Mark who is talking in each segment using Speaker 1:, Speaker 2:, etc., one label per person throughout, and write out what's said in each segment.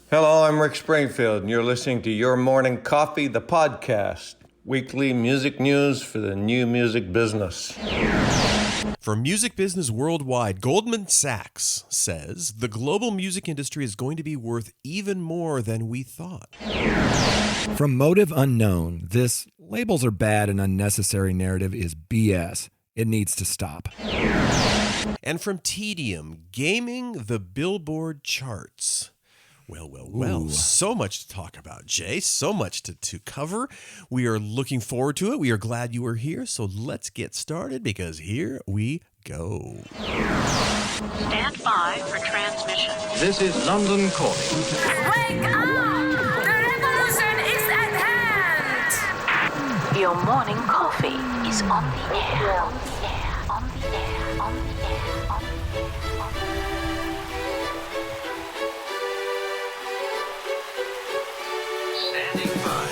Speaker 1: Hello, I'm Rick Springfield, and you're listening to Your Morning Coffee, the podcast. Weekly music news for the new music business.
Speaker 2: For music business worldwide, Goldman Sachs says the global music industry is going to be worth even more than we thought.
Speaker 3: From Motive Unknown, this labels are bad and unnecessary narrative is BS. It needs to stop.
Speaker 2: And from Tedium, gaming the Billboard charts. Well, so much to talk about, Jay. So much to cover. We are looking forward to it. We are glad you are here. So let's get started because here we go.
Speaker 4: Stand by for transmission.
Speaker 5: This is London calling.
Speaker 4: Wake up! The revolution is at hand! Your morning coffee is on the air. On the air. On the air. On the air. On the air.
Speaker 5: Standing by.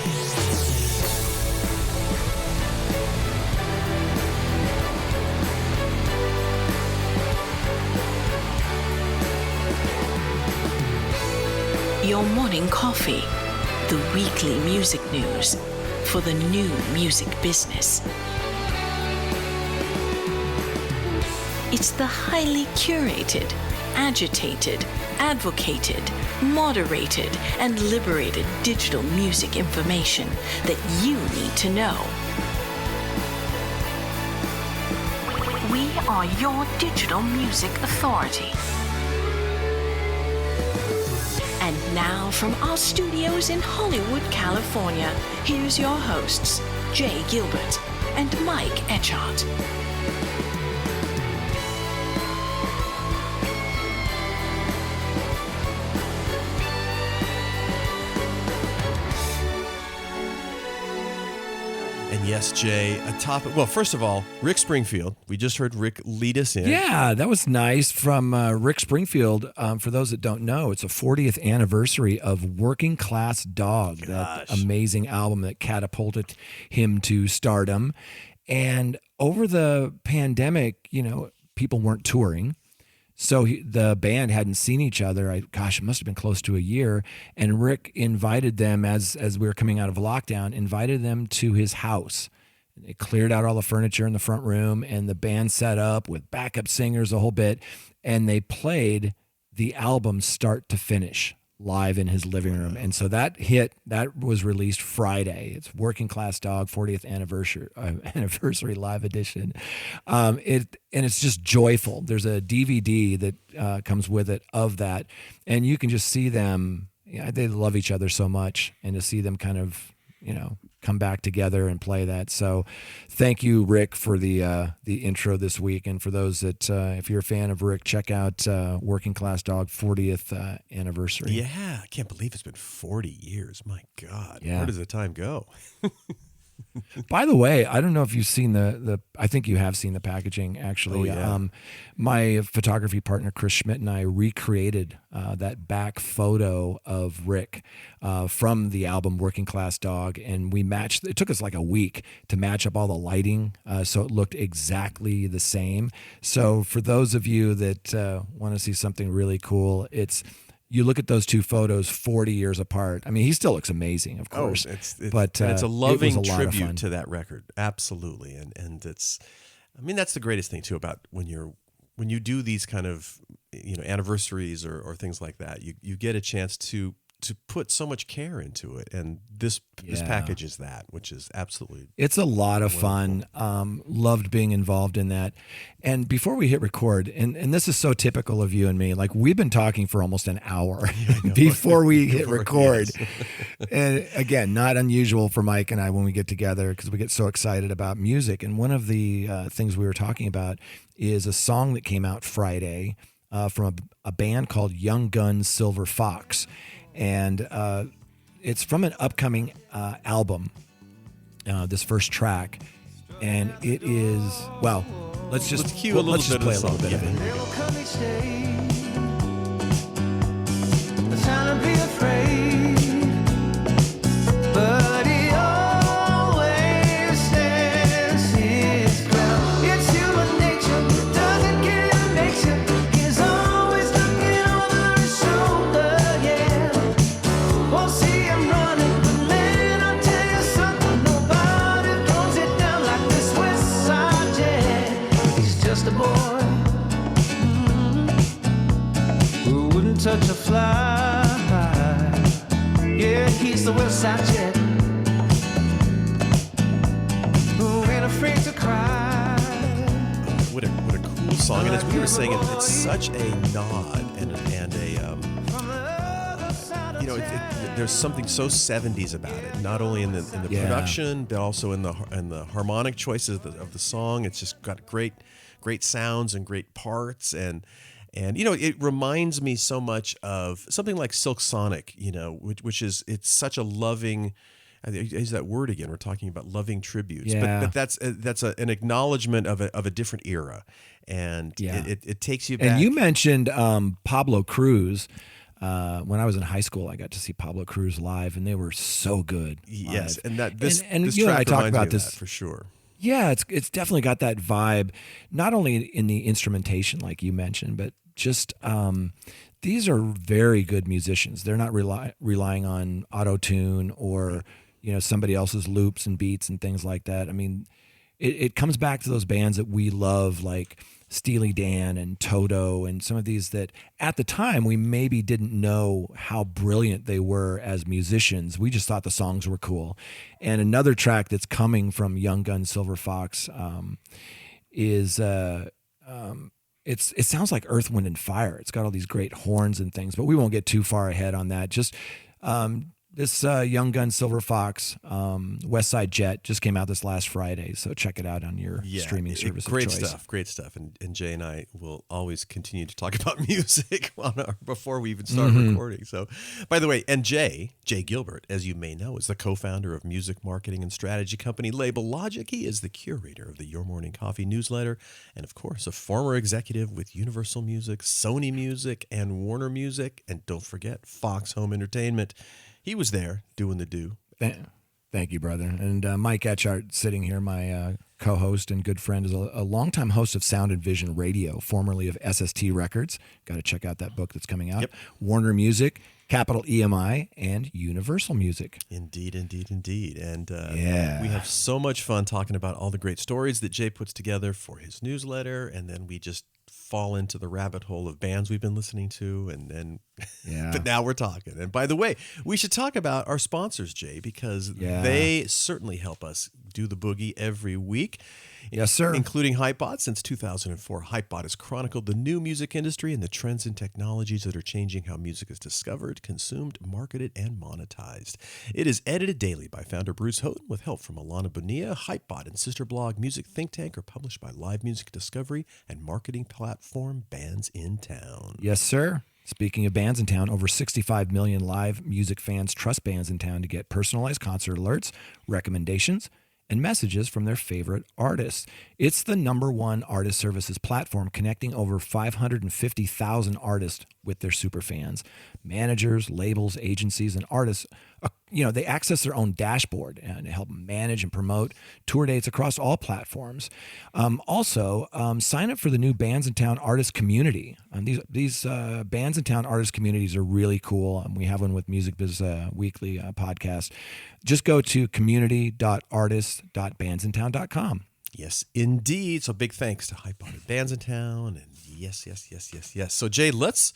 Speaker 4: Your morning coffee, the weekly music news for the new music business. It's the highly curated, agitated, advocated, moderated, and liberated digital music information that you need to know. We are your digital music authority. And now from our studios in Hollywood, California, here's your hosts, Jay Gilbert and Mike Etchart.
Speaker 2: And yes, Jay, a topic. Well, first of all, Rick Springfield. We just heard Rick lead us in.
Speaker 3: Yeah, that was nice from Rick Springfield. For those that don't know, it's a 40th anniversary of Working Class Dog, that amazing album that catapulted him to stardom. And over the pandemic, people weren't touring. So the band hadn't seen each other. It must have been close to a year. And Rick invited them, as we were coming out of lockdown, invited them to his house. They cleared out all the furniture in the front room, and the band set up with backup singers, a whole bit. And they played the album start to finish live in his living room. And so that was released Friday. It's Working Class Dog 40th anniversary live edition. And it's just joyful. There's a DVD that comes with it of that, and you can just see them. They love each other so much, and to see them kind of come back together and play that. So thank you, Rick, for the intro this week. And for those that, if you're a fan of Rick, check out Working Class Dog 40th anniversary.
Speaker 2: Yeah, I can't believe it's been 40 years. My God,
Speaker 3: Yeah.
Speaker 2: Where does the time go?
Speaker 3: By the way, I don't know if you've seen the I think you have seen the packaging, actually.
Speaker 2: Oh, yeah.
Speaker 3: My photography partner, Chris Schmidt, and I recreated that back photo of Rick from the album Working Class Dog. And we matched, it took us like a week to match up all the lighting so it looked exactly the same. So for those of you that want to see something really cool, you look at those two photos 40 years apart. I mean, he still looks amazing, of course.
Speaker 2: But it's a loving
Speaker 3: it was a lot of
Speaker 2: tribute
Speaker 3: fun.
Speaker 2: to that record. Absolutely. And it's, that's the greatest thing too about when you do these kind of, anniversaries or things like that, you get a chance to put so much care into it. And this package is that, which is absolutely
Speaker 3: It's a lot of fun. Loved being involved in that. And before we hit record, and this is so typical of you and me, like we've been talking for almost an hour before we hit record.
Speaker 2: Yes.
Speaker 3: And again, not unusual for Mike and I when we get together because we get so excited about music. And one of the things we were talking about is a song that came out Friday from a band called Young Guns Silver Fox. And it's from an upcoming album, this first track. And it is, let's just
Speaker 2: cue a little bit
Speaker 3: play
Speaker 2: of
Speaker 3: a little bit of it.
Speaker 6: There will come each day, the time to be afraid, but he always stands his ground. It's human nature, doesn't care nature. He's always looking over his shoulder, yeah. touch a fly. Yeah, he's the West Side Jet. Who ain't afraid to cry.
Speaker 2: What a cool song. And as we were saying, it's such a nod and a there's something so 70s about it. Not only in the production, but also in the harmonic choices of the song. It's just got great sounds and great parts, and it reminds me so much of something like Silk Sonic. Which is, it's such a loving. I use that word again. We're talking about loving tributes, but that's an acknowledgement of a different era, and it takes you back.
Speaker 3: And you mentioned Pablo Cruz. When I was in high school, I got to see Pablo Cruz live, and they were so good.
Speaker 2: Yes,
Speaker 3: live.
Speaker 2: and this
Speaker 3: you and I talked about this
Speaker 2: for sure.
Speaker 3: Yeah, it's definitely got that vibe, not only in the instrumentation like you mentioned, but just these are very good musicians. They're not relying on auto-tune or somebody else's loops and beats and things like that. I mean, it comes back to those bands that we love, like Steely Dan and Toto and some of these that at the time we maybe didn't know how brilliant they were as musicians. We just thought the songs were cool. And another track that's coming from Young Gun Silver Fox is it sounds like Earth, Wind and Fire. It's got all these great horns and things, but we won't get too far ahead on that. Just this Young Gun Silver Fox, West Side Jet just came out this last Friday, so check it out on your streaming service of choice.
Speaker 2: Great stuff. And Jay and I will always continue to talk about music before we even start recording. So, by the way, and Jay Gilbert, as you may know, is the co-founder of music marketing and strategy company Label Logic. He is the curator of the Your Morning Coffee newsletter, and of course, a former executive with Universal Music, Sony Music, and Warner Music, and don't forget Fox Home Entertainment. He was there doing the do.
Speaker 3: Thank you, brother. And Mike Etchart, sitting here, my co-host and good friend, is a longtime host of Sound and Vision Radio, formerly of SST Records. Got to check out that book that's coming out. Yep. Warner Music, Capital EMI, and Universal Music.
Speaker 2: Indeed. And we have so much fun talking about all the great stories that Jay puts together for his newsletter, and then we just fall into the rabbit hole of bands we've been listening to, and but now we're talking. And by the way, we should talk about our sponsors, Jay, because they certainly help us do the boogie every week.
Speaker 3: Yes, sir.
Speaker 2: Including Hypebot. Since 2004, Hypebot has chronicled the new music industry and the trends and technologies that are changing how music is discovered, consumed, marketed, and monetized. It is edited daily by founder Bruce Houghton with help from Alana Bonilla. Hypebot and sister blog Music Think Tank are published by live music discovery and marketing platform Bands in Town.
Speaker 3: Yes, sir. Speaking of Bands in Town, over 65 million live music fans trust Bands in Town to get personalized concert alerts, recommendations, and messages from their favorite artists. It's the #1 artist services platform, connecting over 550,000 artists with their super fans. Managers, labels, agencies, and artists, they access their own dashboard and help manage and promote tour dates across all platforms. Also, sign up for the new Bands in Town artist community. These Bands in Town artist communities are really cool. We have one with Music Biz Weekly podcast. Just go to community.artist.bandsintown.com.
Speaker 2: Yes, indeed. So big thanks to Hypebot and Bands in Town. And yes. So Jay, what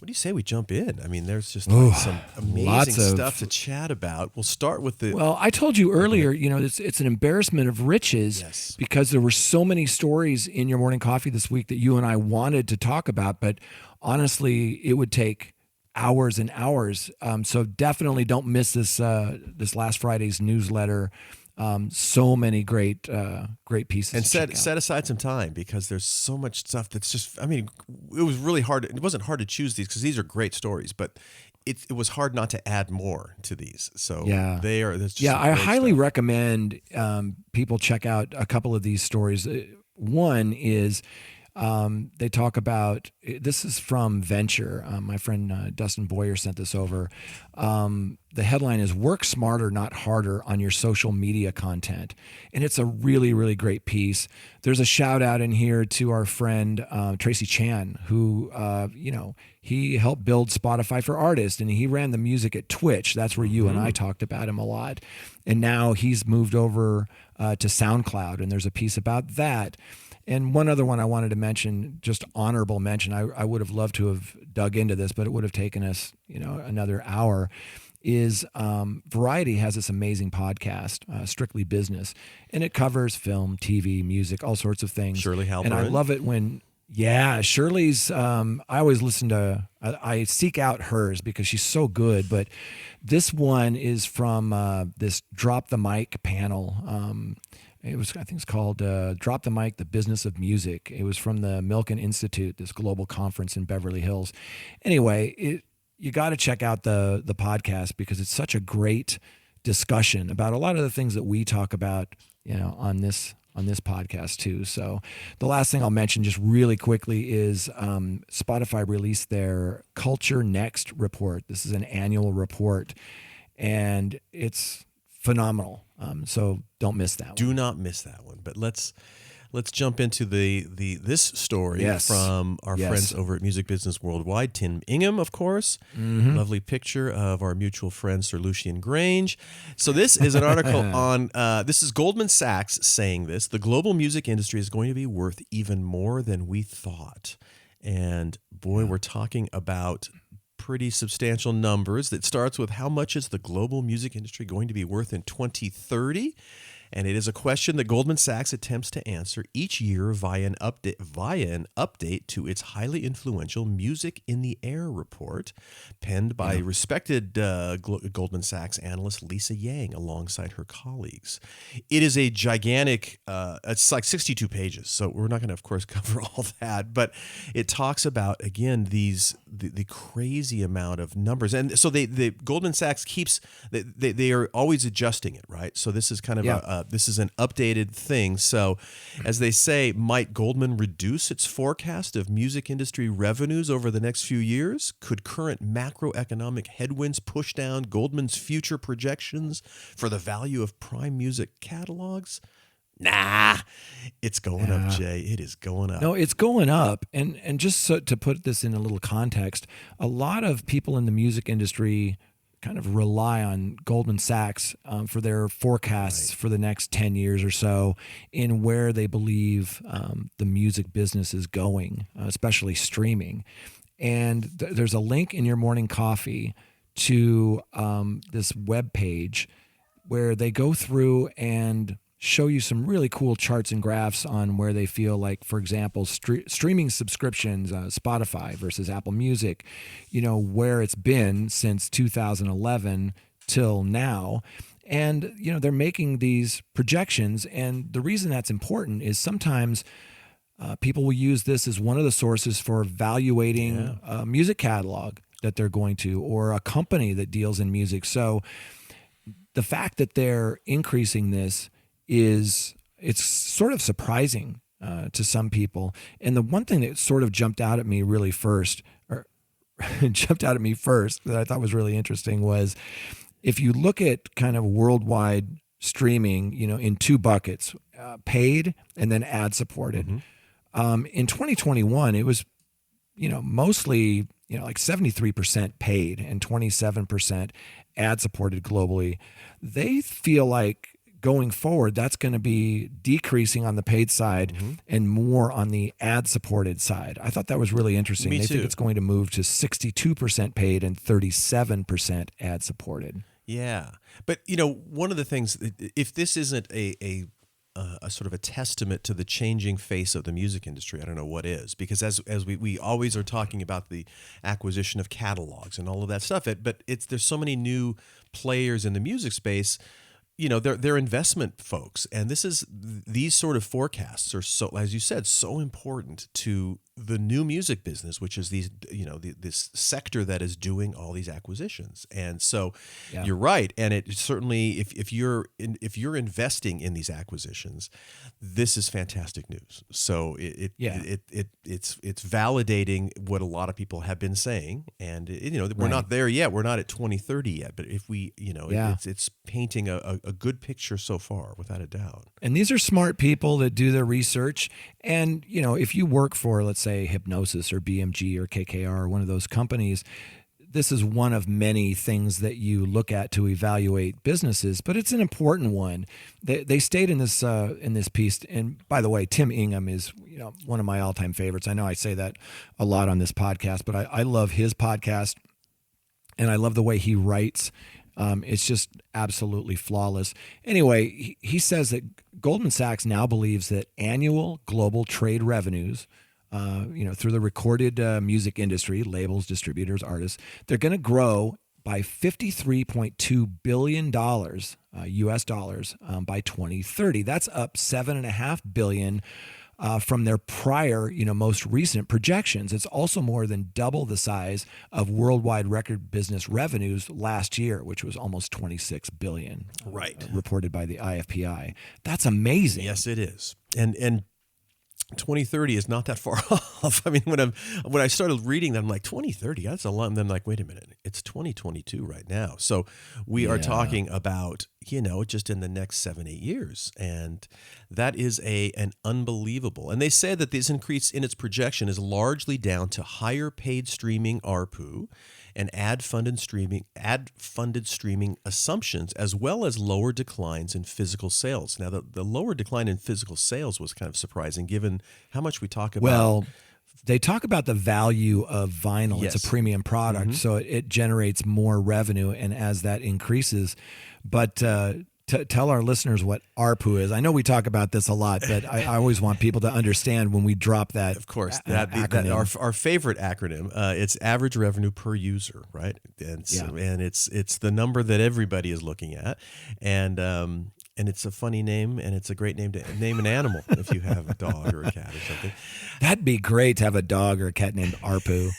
Speaker 2: do you say we jump in? I mean, there's just some amazing stuff to chat about. We'll start with the...
Speaker 3: Well, I told you earlier, it's an embarrassment of riches because there were so many stories in Your Morning Coffee this week that you and I wanted to talk about, but honestly, it would take hours and hours. So definitely don't miss this last Friday's newsletter. So many great pieces.
Speaker 2: And set aside some time because there's so much stuff that's just, it was really hard. It wasn't hard to choose these because these are great stories, but it was hard not to add more to these. So they are.
Speaker 3: I highly recommend people check out a couple of these stories. One is, they talk about, this is from Venture. My friend Dustin Boyer sent this over. The headline is "Work Smarter, Not Harder on Your Social Media Content." And it's a really, really great piece. There's a shout out in here to our friend Tracy Chan, who, he helped build Spotify for Artists, and he ran the music at Twitch. That's where you and I talked about him a lot. And now he's moved over to SoundCloud, and there's a piece about that. And one other one I wanted to mention, just honorable mention, I would have loved to have dug into this, but it would have taken us, another hour, is Variety has this amazing podcast, Strictly Business, and it covers film, TV, music, all sorts of things.
Speaker 2: Shirley Halperin.
Speaker 3: And I love it when, Shirley's, I always listen to, I seek out hers because she's so good, but this one is from this Drop the Mic panel. I think it's called Drop the Mic, The Business of Music. It was from the Milken Institute, this global conference in Beverly Hills. Anyway, you got to check out the podcast because it's such a great discussion about a lot of the things that we talk about, on this podcast too. So the last thing I'll mention just really quickly is Spotify released their Culture Next report. This is an annual report, and it's phenomenal. So don't miss that one.
Speaker 2: Do not miss that one. But let's jump into this story from our friends over at Music Business Worldwide. Tim Ingham, of course. Mm-hmm. Lovely picture of our mutual friend, Sir Lucian Grange. So this is an article on, this is Goldman Sachs saying this. The global music industry is going to be worth even more than we thought. And boy, we're talking about pretty substantial numbers. That starts with how much is the global music industry going to be worth in 2030? And it is a question that Goldman Sachs attempts to answer each year via an update to its highly influential Music in the Air report, penned by respected Goldman Sachs analyst Lisa Yang alongside her colleagues. It is a gigantic, it's like 62 pages, so we're not going to, of course, cover all that, but it talks about, again, the crazy amount of numbers. And so the Goldman Sachs keeps, they are always adjusting it, right? So this is kind of this is an updated thing. So as they say, might Goldman reduce its forecast of music industry revenues over the next few years? Could current macroeconomic headwinds push down Goldman's future projections for the value of prime music catalogs? Nah, it's going up, Jay. It is going up.
Speaker 3: No, it's going up. And just to put this in a little context, a lot of people in the music industry kind of rely on Goldman Sachs for their forecasts for the next 10 years or so in where they believe the music business is going, especially streaming. And there's a link in your morning coffee to this web page where they go through and show you some really cool charts and graphs on where they feel like, for example, streaming subscriptions, Spotify versus Apple Music, where it's been since 2011 till now. And, they're making these projections. And the reason that's important is sometimes people will use this as one of the sources for evaluating a music catalog that they're going to, or a company that deals in music. So the fact that they're increasing this it's sort of surprising to some people. And the one thing that sort of jumped out at me first that I thought was really interesting was if you look at kind of worldwide streaming, in two buckets, paid and then ad supported. Mm-hmm. In 2021, it was, mostly, like 73% paid and 27% ad supported globally. They feel like going forward, that's going to be decreasing on the paid side and more on the ad-supported side. I thought that was really interesting. They think it's going to move to 62% paid and 37% ad-supported.
Speaker 2: Yeah. But, one of the things, if this isn't a sort of a testament to the changing face of the music industry, I don't know what is, because as we always are talking about the acquisition of catalogs and all of that stuff, but there's so many new players in the music space. They're investment folks, and these sort of forecasts are so, as you said, so important to the new music business, which is this sector that is doing all these acquisitions. And so you're right, and it certainly, if you're investing in these acquisitions, this is fantastic news. So it's validating what a lot of people have been saying, and we're not there yet. We're not at 2030 yet, but if we, it's painting a good picture so far, without a doubt.
Speaker 3: And these are smart people that do their research. And, if you work for, let's say, Hypnosis or BMG or KKR or one of those companies, this is one of many things that you look at to evaluate businesses, but it's an important one. They state in this piece, and by the way, Tim Ingham is one of my all-time favorites. I know I say that a lot on this podcast, but I love his podcast, and I love the way he writes. It's just absolutely flawless. Anyway, he says that Goldman Sachs now believes that annual global trade revenues, through the recorded music industry, labels, distributors, artists, they're going to grow by $53.2 billion US dollars by 2030. That's up $7.5 billion from their prior, most recent projections. It's also more than double the size of worldwide record business revenues last year, which was almost $26 billion.
Speaker 2: Right.
Speaker 3: Reported by the IFPI. That's amazing.
Speaker 2: Yes, it is. And 2030 is not that far off. I mean, when I started reading that, I'm like, 2030, that's a lot. And then I'm like, wait a minute, it's 2022 right now. So we are talking about, just in the next 7-8 years. And that is an unbelievable. And they say that this increase in its projection is largely down to higher paid streaming ARPU and ad-funded streaming assumptions, as well as lower declines in physical sales. Now, the lower decline in physical sales was kind of surprising, given how much we talk about.
Speaker 3: Well, they talk about the value of vinyl.
Speaker 2: Yes.
Speaker 3: It's a premium product, so it generates more revenue, and as that increases. But tell our listeners what ARPU is. I know we talk about this a lot, but I always want people to understand when we drop that.
Speaker 2: Of course,
Speaker 3: acronym.
Speaker 2: Our favorite acronym. It's average revenue per user, right? And it's the number that everybody is looking at, and it's a funny name, and it's a great name to name an animal if you have a dog or a cat or something.
Speaker 3: That'd be great to have a dog or a cat named ARPU.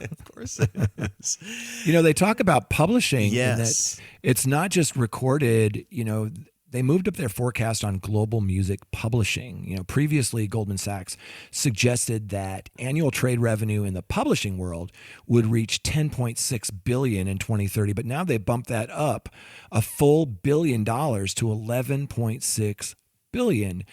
Speaker 2: Of course it is.
Speaker 3: They talk about publishing.
Speaker 2: Yes.
Speaker 3: And that it's not just recorded. They moved up their forecast on global music publishing. Previously Goldman Sachs suggested that annual trade revenue in the publishing world would reach $10.6 billion in 2030, but now they bumped that up a full $1 billion to $11.6 billion.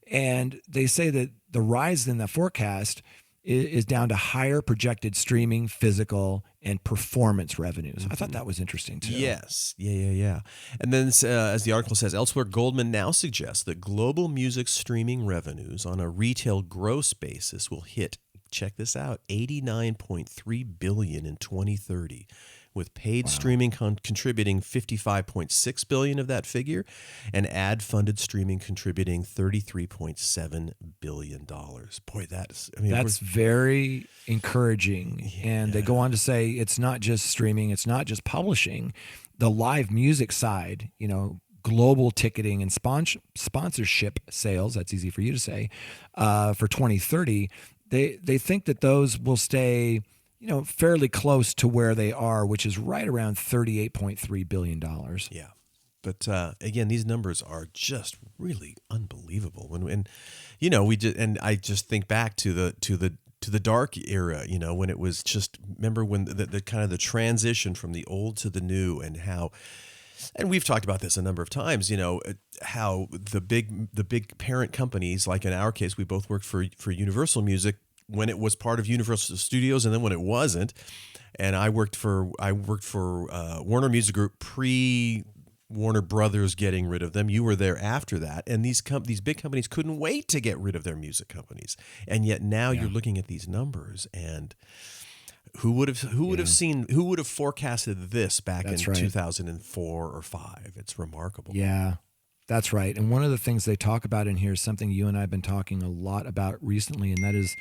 Speaker 3: And they say that the rise in the forecast is down to higher projected streaming, physical, and performance revenues. I thought that was interesting too.
Speaker 2: Yes. Yeah. And then as the article says, elsewhere, Goldman now suggests that global music streaming revenues on a retail gross basis will hit, check this out, $89.3 billion in 2030. With paid streaming contributing $55.6 billion of that figure, and ad-funded streaming contributing $33.7 billion. Boy, that's
Speaker 3: very encouraging. Yeah. And they go on to say it's not just streaming, it's not just publishing. The live music side, global ticketing and sponsorship sales, that's easy for you to say, for 2030, they think that those will stay fairly close to where they are, which is right around $38.3 billion.
Speaker 2: Yeah. But again, these numbers are just really unbelievable. I just think back to the dark era, when it was just, remember when the kind of the transition from the old to the new, and how, and we've talked about this a number of times, how the big parent companies, like in our case, we both worked for Universal Music, when it was part of Universal Studios, and then when it wasn't. And I worked for Warner Music Group pre Warner Brothers getting rid of them. You were there after that, and these big companies couldn't wait to get rid of their music companies. And yet now you're looking at these numbers, and who would have forecasted this back in 2004 or 5? It's remarkable.
Speaker 3: Yeah. That's right. And one of the things they talk about in here is something you and I have been talking a lot about recently, and that is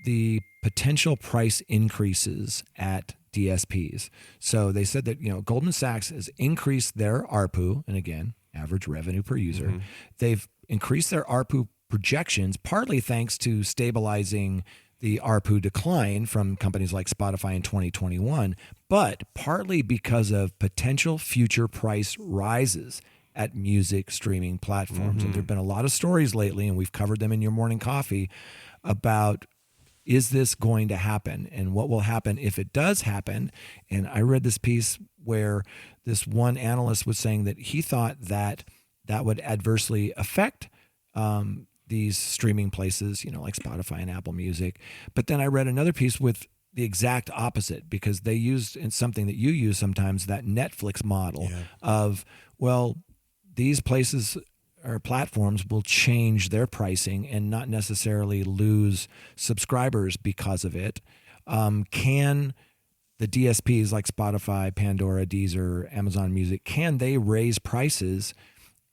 Speaker 3: the potential price increases at DSPs. So they said that, Goldman Sachs has increased their ARPU, and again, average revenue per user. Mm-hmm. They've increased their ARPU projections, partly thanks to stabilizing the ARPU decline from companies like Spotify in 2021, but partly because of potential future price rises at music streaming platforms. And there have been a lot of stories lately, and we've covered them in your morning coffee, about, is this going to happen, and what will happen if it does happen? And I read this piece where this one analyst was saying that he thought that would adversely affect these streaming places, like Spotify and Apple Music. But then I read another piece with the exact opposite, because they used in something that you use sometimes, that Netflix model of, well, these places or platforms will change their pricing and not necessarily lose subscribers because of it. Can the DSPs like Spotify, Pandora, Deezer, Amazon Music, can they raise prices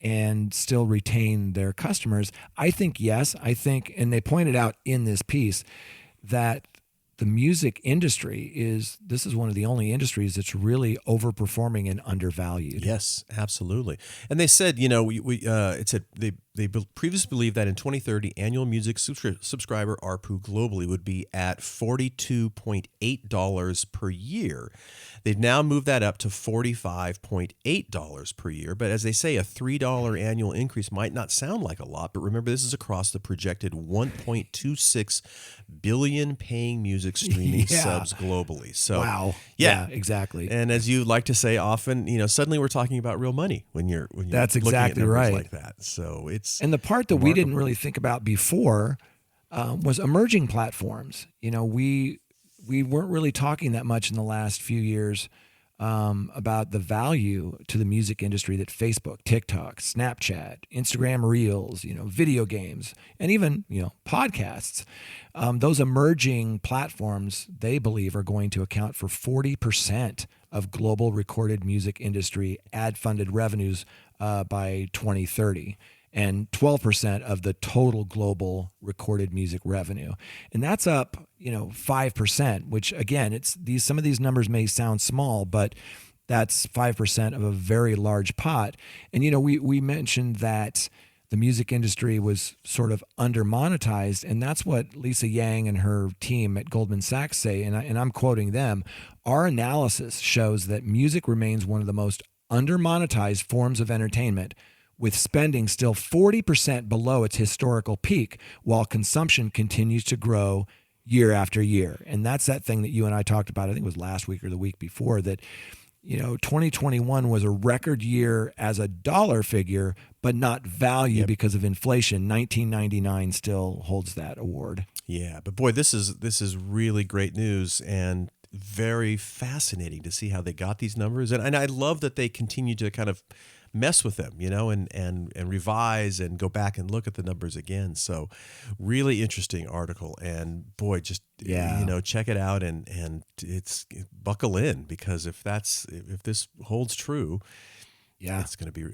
Speaker 3: and still retain their customers? I think yes. I think, and they pointed out in this piece that the music industry this is one of the only industries that's really overperforming and undervalued.
Speaker 2: Yes, absolutely. And they said, it said they previously believed that in 2030, annual music subscriber ARPU globally would be at $42.8 per year. They've now moved that up to $45.8 per year. But as they say, a $3 annual increase might not sound like a lot, but remember, this is across the projected 1.26 billion paying music streaming subs globally. So,
Speaker 3: wow.
Speaker 2: Yeah,
Speaker 3: exactly.
Speaker 2: And as you like to say often, suddenly we're talking about real money when you're
Speaker 3: That's
Speaker 2: looking
Speaker 3: exactly
Speaker 2: at numbers
Speaker 3: right.
Speaker 2: like that. So
Speaker 3: and the part that we didn't really think about before was emerging platforms. We weren't really talking that much in the last few years about the value to the music industry that Facebook, TikTok, Snapchat, Instagram Reels, video games, and even, podcasts. Those emerging platforms, they believe, are going to account for 40% of global recorded music industry ad-funded revenues by 2030. And 12% of the total global recorded music revenue. And that's up, 5%, which again, some of these numbers may sound small, but that's 5% of a very large pot. And, we mentioned that the music industry was sort of under monetized, and that's what Lisa Yang and her team at Goldman Sachs say, and I'm quoting them. Our analysis shows that music remains one of the most under monetized forms of entertainment, with spending still 40% below its historical peak, while consumption continues to grow year after year. And that's that thing that you and I talked about, I think it was last week or the week before, that 2021 was a record year as a dollar figure, but not value because of inflation. 1999 still holds that award.
Speaker 2: Yeah, but boy, this is really great news and very fascinating to see how they got these numbers. And I love that they continue to kind of mess with them, and revise and go back and look at the numbers again. So really interesting article, and boy, just, check it out and it's buckle in, because if this holds true, it's going to be,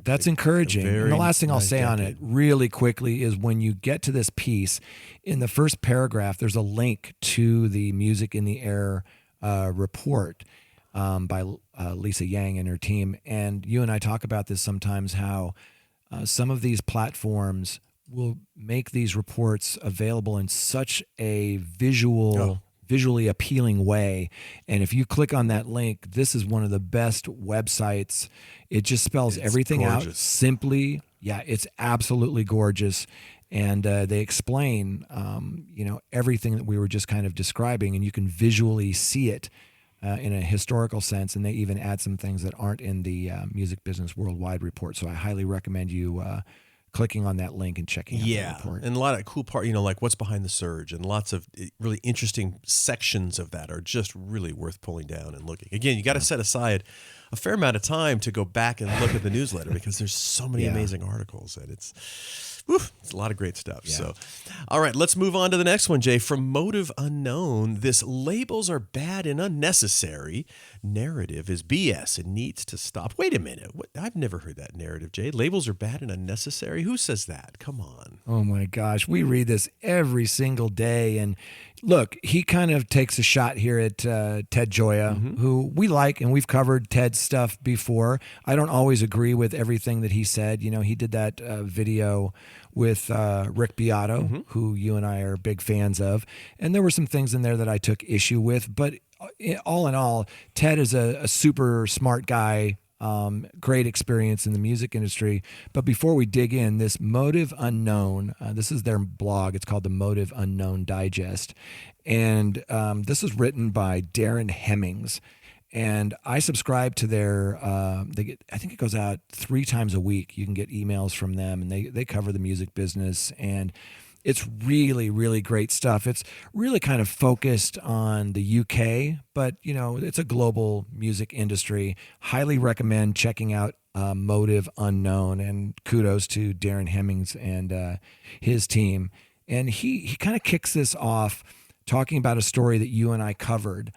Speaker 3: that's encouraging. And the last thing I'll say on it really quickly is, when you get to this piece, in the first paragraph, there's a link to the Music in the Air report by Lisa Yang and her team. And you and I talk about this sometimes, how some of these platforms will make these reports available in such a visually appealing way. And if you click on that link, this is one of the best websites. It just spells everything out simply. Yeah, it's absolutely gorgeous. And they explain, everything that we were just kind of describing, and you can visually see it in a historical sense, and they even add some things that aren't in the Music Business Worldwide report. So I highly recommend you clicking on that link and checking out that report.
Speaker 2: And a lot of cool part, like what's behind the surge, and lots of really interesting sections of that are just really worth pulling down and looking. Again, you got to set aside a fair amount of time to go back and look at the newsletter, because there's so many amazing articles, and it's a lot of great stuff. Yeah. So, all right, let's move on to the next one, Jay. From Motive Unknown, this labels are bad and unnecessary narrative is BS and needs to stop. Wait a minute. I've never heard that narrative, Jay. Labels are bad and unnecessary? Who says that? Come on.
Speaker 3: Oh, my gosh. We read this every single day. And look, he kind of takes a shot here at Ted Gioia, who we like, and we've covered Ted's stuff before. I don't always agree with everything that he said. He did that video with Rick Beato, who you and I are big fans of. And there were some things in there that I took issue with. But all in all, Ted is a super smart guy, great experience in the music industry. But before we dig in, this Motive Unknown, this is their blog. It's called the Motive Unknown Digest. And this is written by Darren Hemmings. And I subscribe to their, I think it goes out 3 times a week. You can get emails from them, and they cover the music business. And It's really, really great stuff. It's really kind of focused on the UK, but it's a global music industry. Highly recommend checking out Motive Unknown, and kudos to Darren Hemmings and his team. And he kind of kicks this off talking about a story that you and I covered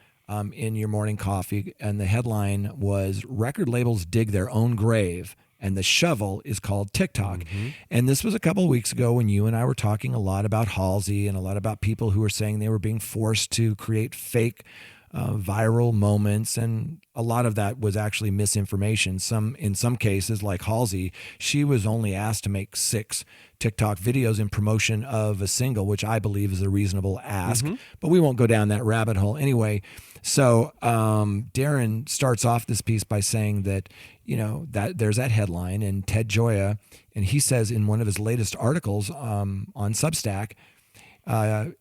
Speaker 3: in your morning coffee, and the headline was "Record Labels Dig Their Own Grave," and the shovel is called TikTok. And this was a couple of weeks ago when you and I were talking a lot about Halsey and a lot about people who were saying they were being forced to create fake viral moments, and a lot of that was actually misinformation. In some cases, like Halsey, she was only asked to make 6 TikTok videos in promotion of a single, which I believe is a reasonable ask, but we won't go down that rabbit hole anyway. So Darren starts off this piece by saying that, that there's that headline, and Ted Gioia, and he says in one of his latest articles on Substack,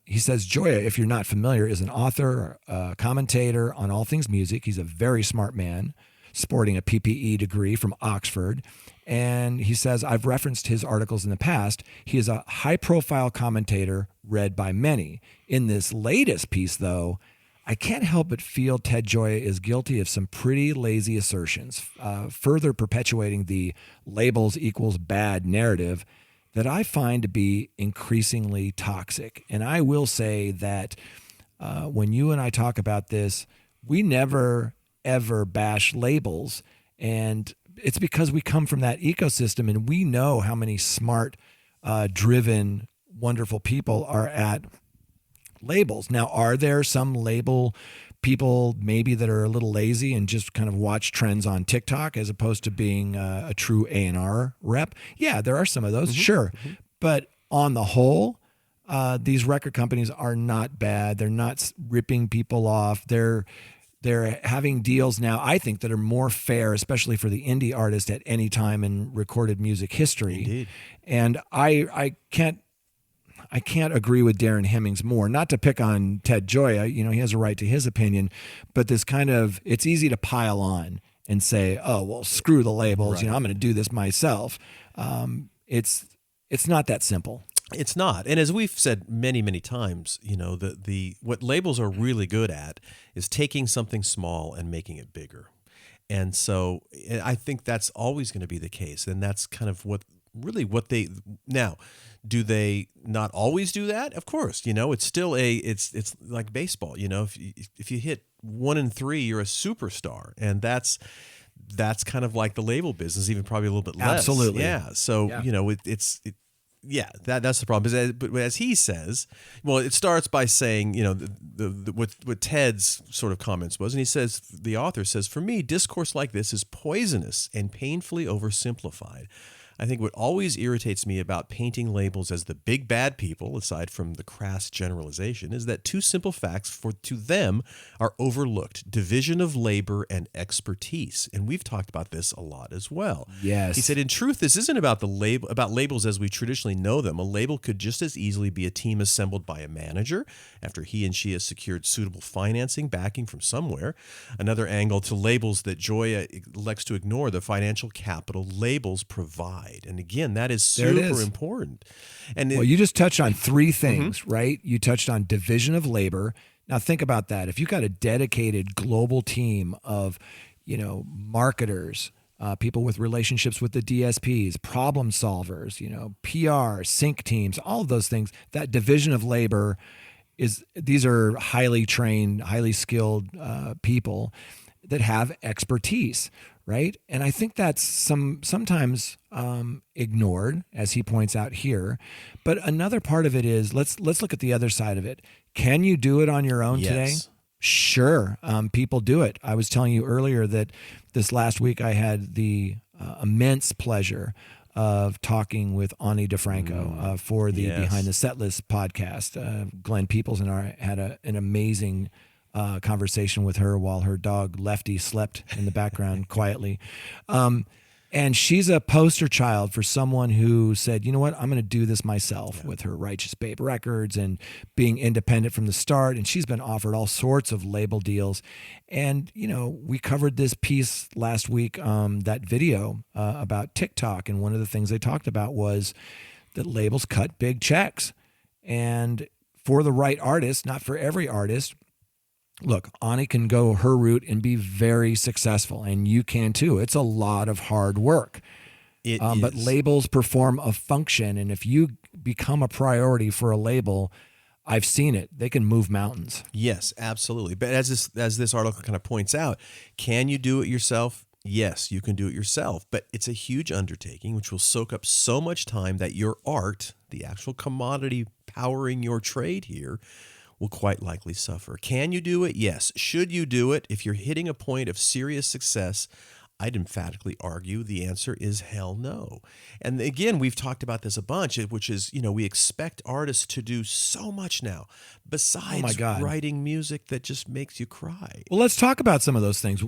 Speaker 3: he says, Gioia, if you're not familiar, is an author, a commentator on all things music. He's a very smart man, sporting a PPE degree from Oxford. And he says, I've referenced his articles in the past. He is a high-profile commentator read by many. In this latest piece, though, I can't help but feel Ted Gioia is guilty of some pretty lazy assertions, further perpetuating the labels equals bad narrative that I find to be increasingly toxic. And I will say that when you and I talk about this, we never, ever bash labels. And it's because we come from that ecosystem, and we know how many smart, driven, wonderful people are at labels. Now, are there some label people maybe that are a little lazy and just kind of watch trends on TikTok as opposed to being a true A&R rep? Yeah, there are some of those, sure. But on the whole, these record companies are not bad. They're not ripping people off. They're having deals now, I think, that are more fair, especially for the indie artist at any time in recorded music history.
Speaker 2: Indeed.
Speaker 3: And I can't agree with Darren Hemmings more. Not to pick on Ted Gioia, he has a right to his opinion, but this kind of, it's easy to pile on and say, oh, well, screw the labels,
Speaker 2: Right.
Speaker 3: I'm going to do this myself. It's not that simple.
Speaker 2: It's not. And as we've said many, many times, what labels are really good at is taking something small and making it bigger. And so I think that's always going to be the case. And that's kind of what they now, do they not always do that? Of course, it's still it's like baseball, if you hit 1 in 3, you're a superstar. And that's kind of like the label business, even probably a little bit less.
Speaker 3: Absolutely.
Speaker 2: Yeah. So, yeah, that's the problem. But as he says, well, it starts by saying, what Ted's sort of comments was, and he says, the author says, for me, discourse like this is poisonous and painfully oversimplified. I think what always irritates me about painting labels as the big bad people, aside from the crass generalization, is that 2 simple facts to them are overlooked: division of labor and expertise. And we've talked about this a lot as well.
Speaker 3: Yes.
Speaker 2: He said, in truth, this isn't about about labels as we traditionally know them. A label could just as easily be a team assembled by a manager after he and she has secured suitable financing backing from somewhere. Another angle to labels that Gioia elects to ignore: the financial capital labels provide. And again, that is super important. And
Speaker 3: well, you just touched on 3 things, right? You touched on division of labor. Now think about that. If you've got a dedicated global team of, marketers, people with relationships with the DSPs, problem solvers, PR, sync teams, all of those things, that division of labor these are highly trained, highly skilled people that have expertise, right? And I think that's sometimes ignored, as he points out here. But another part of it is, let's look at the other side of it. Can you do it on your own today? Sure. People do it. I was telling you earlier that this last week I had the immense pleasure of talking with Ani DeFranco for the Behind the Setlist podcast. Glenn Peoples and I had an amazing conversation with her while her dog Lefty slept in the background quietly. And she's a poster child for someone who said, you know what, I'm going to do this myself with her Righteous Babe Records and being independent from the start. And she's been offered all sorts of label deals. And, we covered this piece last week, that video about TikTok. And one of the things they talked about was that labels cut big checks. And for the right artist, not for every artist, look, Ani can go her route and be very successful, and you can too. It's a lot of hard work. But labels perform a function, and if you become a priority for a label, I've seen it. They can move mountains.
Speaker 2: Yes, absolutely. But as this article kind of points out, can you do it yourself? Yes, you can do it yourself, but it's a huge undertaking which will soak up so much time that your art, the actual commodity powering your trade here, will quite likely suffer. Can you do it? Yes. Should you do it? If you're hitting a point of serious success, I'd emphatically argue the answer is hell no. And again, we've talked about this a bunch, which is, we expect artists to do so much now besides writing music that just makes you cry.
Speaker 3: Well, let's talk about some of those things.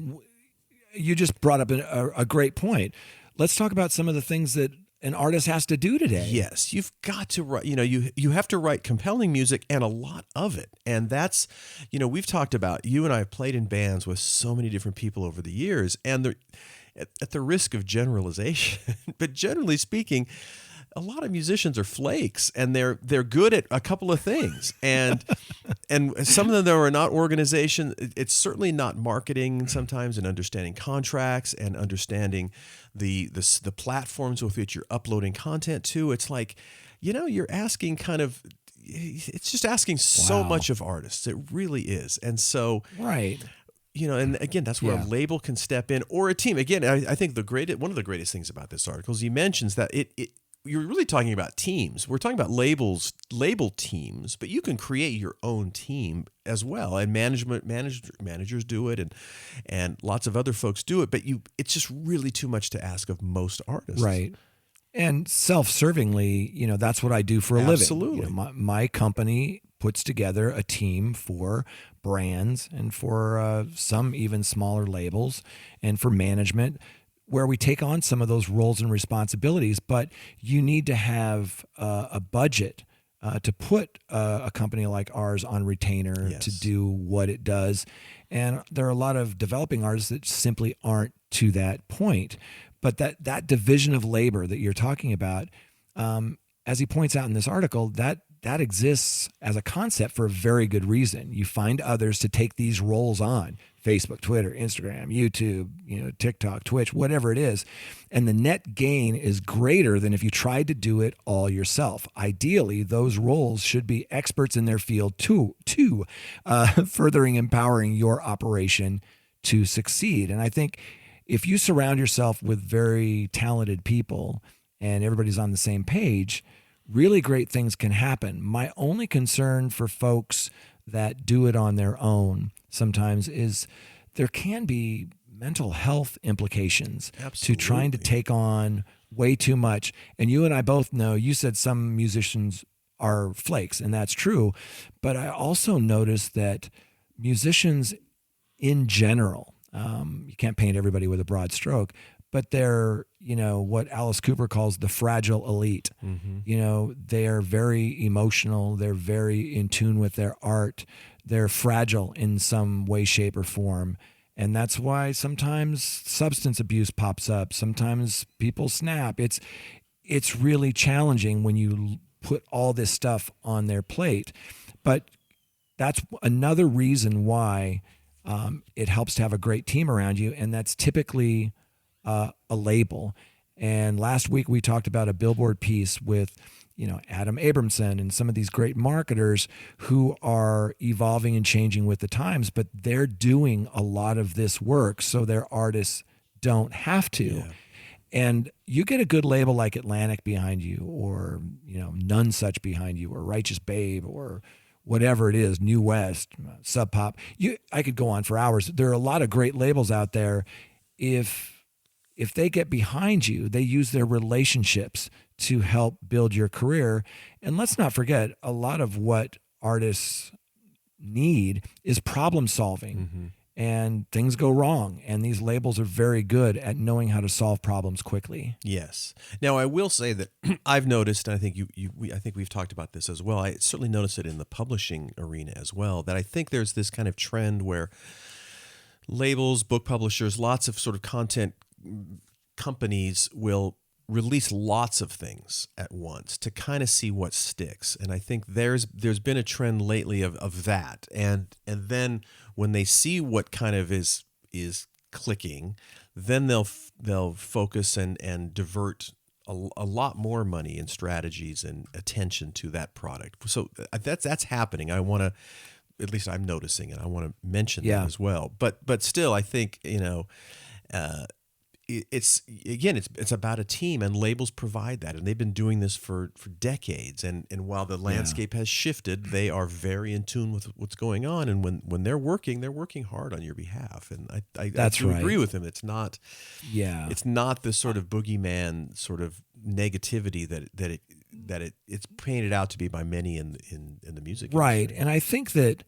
Speaker 3: You just brought up a great point. Let's talk about some of the things that an artist has to do today.
Speaker 2: Yes, you've got to write, you have to write compelling music and a lot of it. And that's, we've talked about, you and I have played in bands with so many different people over the years, and at the risk of generalization, but generally speaking, a lot of musicians are flakes, and they're good at a couple of things, and some of them are not organization. It's certainly not marketing sometimes, and understanding contracts and understanding the platforms with which you're uploading content to. It's like, you're asking it's just asking so much of artists. It really is, and so
Speaker 3: right.
Speaker 2: And again, that's where a label can step in, or a team. Again, I think one of the greatest things about this article is he mentions that you're really talking about teams. We're talking about label teams, but you can create your own team as well. And managers do it, and lots of other folks do it. But it's just really too much to ask of most artists,
Speaker 3: right? And self-servingly, that's what I do for a living.
Speaker 2: Absolutely,
Speaker 3: my company puts together a team for brands and for some even smaller labels and for management, where we take on some of those roles and responsibilities, but you need to have a budget to put a company like ours on retainer to do what it does. And there are a lot of developing artists that simply aren't to that point. But that division of labor that you're talking about, as he points out in this article, that exists as a concept for a very good reason. You find others to take these roles on: Facebook, Twitter, Instagram, YouTube, TikTok, Twitch, whatever it is. And the net gain is greater than if you tried to do it all yourself. Ideally, those roles should be experts in their field too, furthering empowering your operation to succeed. And I think if you surround yourself with very talented people and everybody's on the same page, really great things can happen. My only concern for folks that do it on their own sometimes is there can be mental health implications to trying to take on way too much. And you and I both know, you said some musicians are flakes, and that's true. But I also noticed that musicians in general, you can't paint everybody with a broad stroke, but they're, what Alice Cooper calls the fragile elite. Mm-hmm. They're very emotional. They're very in tune with their art. They're fragile in some way, shape, or form. And that's why sometimes substance abuse pops up. Sometimes people snap. It's really challenging when you put all this stuff on their plate. But that's another reason why it helps to have a great team around you. And that's typically a label. And last week we talked about a Billboard piece with, Adam Abramson and some of these great marketers who are evolving and changing with the times, but they're doing a lot of this work so their artists don't have to. Yeah. And you get a good label like Atlantic behind you, or, None Such behind you, or Righteous Babe, or whatever it is, New West, Sub Pop. I could go on for hours. There are a lot of great labels out there. If they get behind you, they use their relationships to help build your career. And let's not forget, a lot of what artists need is problem solving. Mm-hmm. And things go wrong. And these labels are very good at knowing how to solve problems quickly.
Speaker 2: Yes. Now, I will say that I've noticed, and I think I think we've talked about this as well. I certainly noticed it in the publishing arena as well, that I think there's this kind of trend where labels, book publishers, lots of sort of content companies will release lots of things at once to kind of see what sticks. And I think there's been a trend lately of that. And then when they see what kind of is clicking, then they'll focus and divert a lot more money and strategies and attention to that product. So that's happening. I want to, at least I'm noticing, and I want to mention that as well. But still, I think, it's about a team, and labels provide that, and they've been doing this for decades. And while the landscape has shifted, they are very in tune with what's going on. And when they're working hard on your behalf. And I do agree with him. It's not this sort of boogeyman sort of negativity that it's painted out to be by many in the music industry.
Speaker 3: Right. And I think that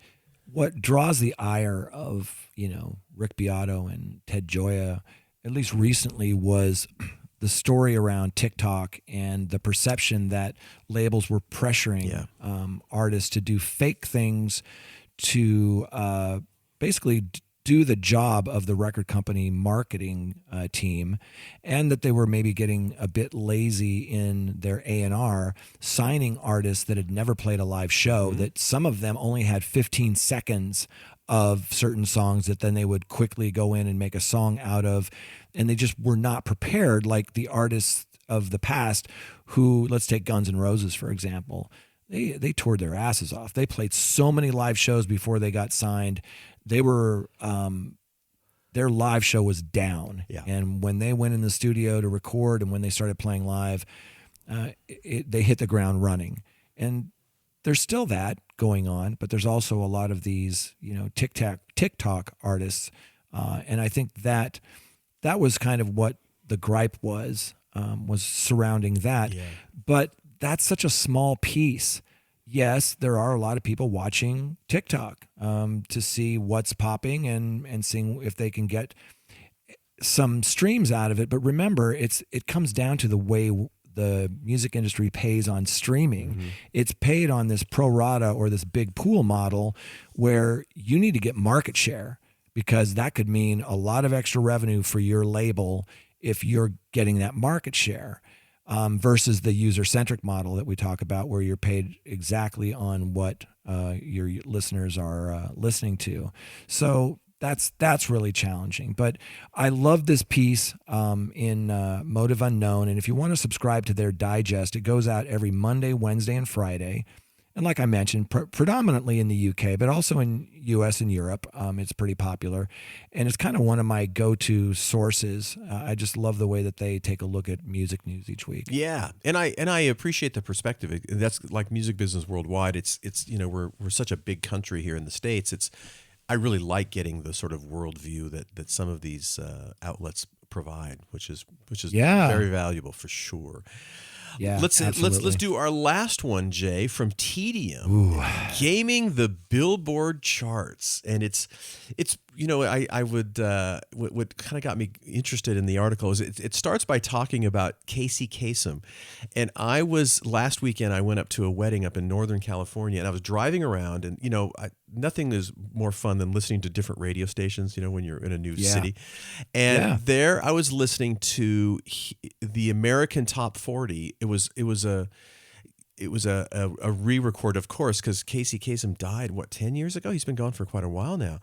Speaker 3: what draws the ire of Rick Beato and Ted Gioia, at least recently, was the story around TikTok and the perception that labels were pressuring artists to do fake things to basically do the job of the record company marketing team, and that they were maybe getting a bit lazy in their A&R, signing artists that had never played a live show, that some of them only had 15 seconds of certain songs that then they would quickly go in and make a song out of, and they just were not prepared like the artists of the past who, let's take Guns N' Roses, for example. They toured their asses off. They played so many live shows before they got signed. They were their live show was down. Yeah. And when they went in the studio to record and when they started playing live, they hit the ground running. And there's still that going on, but there's also a lot of these, TikTok artists. And I think that was kind of what the gripe was surrounding that. Yeah. But that's such a small piece. Yes, there are a lot of people watching TikTok to see what's popping and seeing if they can get some streams out of it. But remember, it comes down to the way the music industry pays on streaming. Mm-hmm. It's paid on this pro rata or this big pool model where you need to get market share, because that could mean a lot of extra revenue for your label if you're getting that market share. Versus the user-centric model that we talk about, where you're paid exactly on what your listeners are listening to. So that's really challenging. But I love this piece in Motive Unknown. And if you want to subscribe to their digest, it goes out every Monday, Wednesday, and Friday. And like I mentioned, predominantly in the UK, but also in US and Europe, it's pretty popular. And it's kind of one of my go-to sources. I just love the way that they take a look at music news each week.
Speaker 2: Yeah, and I appreciate the perspective. That's like Music Business Worldwide. It's we're such a big country here in the States. I really like getting the sort of worldview that some of these outlets provide, which is very valuable for sure.
Speaker 3: Yeah,
Speaker 2: let's do our last one, Jay, from Tedium. Ooh. Gaming the Billboard charts. And it's I would what kind of got me interested in the article is it starts by talking about Casey Kasem. And last weekend I went up to a wedding up in Northern California, and I was driving around, and nothing is more fun than listening to different radio stations, when you're in a new city. And there I was listening to the American Top 40. It was a re-record, of course, because Casey Kasem died 10 years ago. He's been gone for quite a while now,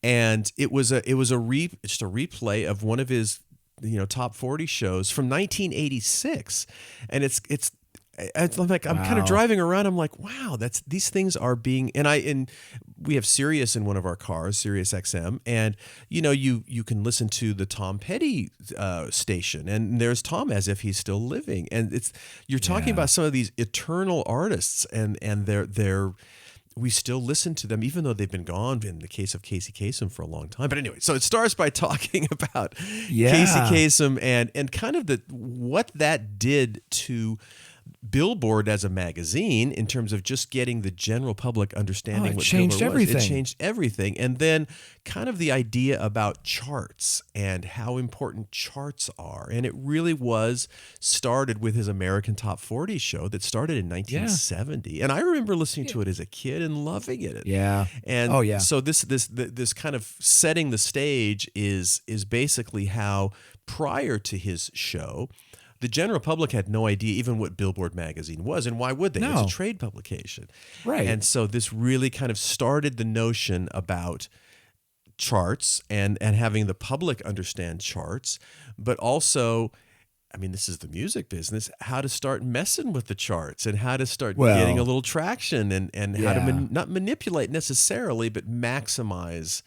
Speaker 2: and it was just a replay of one of his top 40 shows from 1986, and it's like I'm kind of driving around. I'm like, wow, these things are being, and we have Sirius in one of our cars, Sirius XM, and you can listen to the Tom Petty station, and there's Tom as if he's still living, and you're talking about some of these eternal artists, and we still listen to them even though they've been gone. In the case of Casey Kasem for a long time, but anyway, so it starts by talking about Casey Kasem and kind of what that did to Billboard as a magazine, in terms of just getting the general public understanding
Speaker 3: it
Speaker 2: what
Speaker 3: changed
Speaker 2: Billboard was.
Speaker 3: everything.
Speaker 2: It changed everything. And then kind of the idea about charts and how important charts are. And it really was started with his American Top 40 show that started in 1970. And I remember listening to it as a kid and loving it.
Speaker 3: Yeah.
Speaker 2: And
Speaker 3: Oh, yeah.
Speaker 2: so this kind of setting the stage is basically how, prior to his show, the general public had no idea even what Billboard magazine was, and why would they?
Speaker 3: No.
Speaker 2: It's a trade publication.
Speaker 3: Right.
Speaker 2: And so this really kind of started the notion about charts and having the public understand charts, but also, I mean, this is the music business, how to start messing with the charts and how to start getting a little traction and how to not manipulate necessarily, but maximize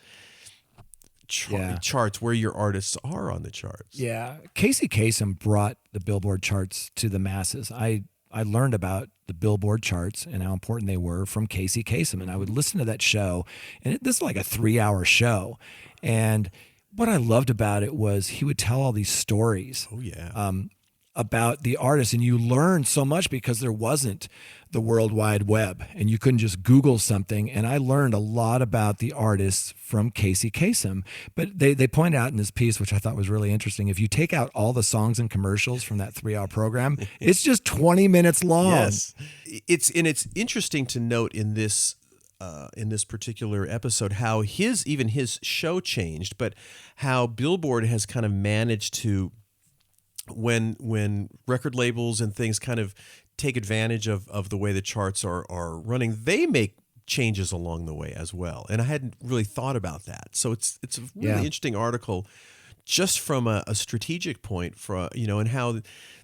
Speaker 2: charts, where your artists are on the charts.
Speaker 3: Yeah. Casey Kasem brought the Billboard charts to the masses. I learned about the Billboard charts and how important they were from Casey Kasem. And I would listen to that show, and this is like a 3-hour show. And what I loved about it was he would tell all these stories.
Speaker 2: Oh, yeah.
Speaker 3: About the artist, and you learned so much because there wasn't the World Wide Web and you couldn't just Google something. And I learned a lot about the artists from Casey Kasem. But they point out in this piece, which I thought was really interesting, if you take out all the songs and commercials from that 3-hour program, it's just 20 minutes long.
Speaker 2: Yes. It's interesting to note in this particular episode how his show changed, but how Billboard has kind of managed to, when record labels and things kind of take advantage of the way the charts are running, they make changes along the way as well. And I hadn't really thought about that. So it's a really interesting article just from a strategic point, and how